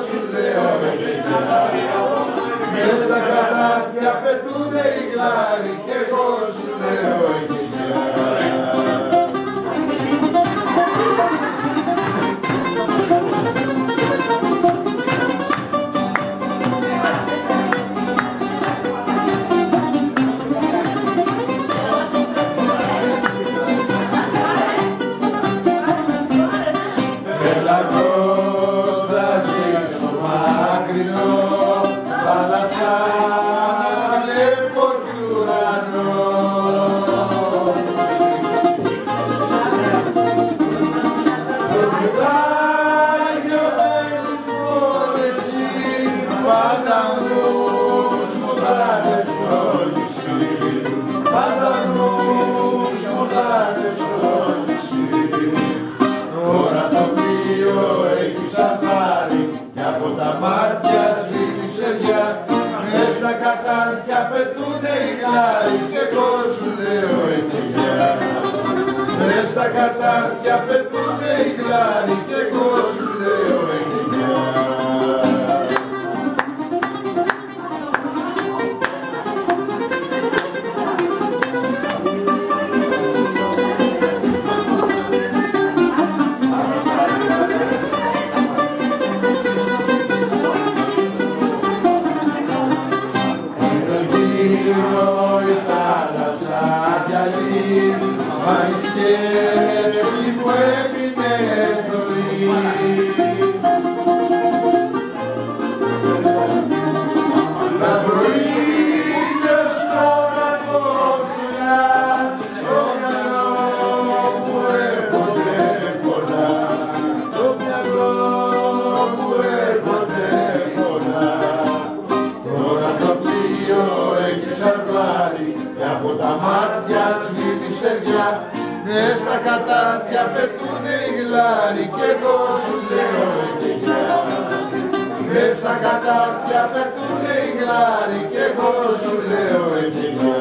σου λέω εκείνα. Μες στα κατάρτια πετούνε οι γλάροι κι εγώ σου λέω εκείνα. Τώρα το πλοίο έχει σαλπάρει κι από τα μάτια σβήνει σεριά. Μες στα κατάρτια πετούνε οι γλάροι κι εγώ σου λέω εκείνα. Μες στα κατάρτια πετούνε οι γλάροι κι εγώ σου λέω εκείνα. Η θάλασσα γυαλί, μα η σκέψη μου έμεινε θωρή. Τα πρωί τώρα κόψουλα, στο μυαλό μου έρχονται πολλά. Στο μυαλό μου έρχονται πολλά. Τώρα το πλοίο έχει σαρβάρει κι από τα μάτια σβήνει στεριά. Μες στα κατάρτια πετούνε οι γλάροι κι εγώ σου λέω εκείνα. Μες στα κατάρτια πετούνε οι γλάροι κι εγώ σου λέω εκείνα.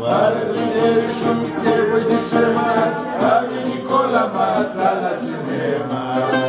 Βάλε το χέρι σου και βοήθησέ μας, να βγει η κόλλα μας, θάλασσινέ μας.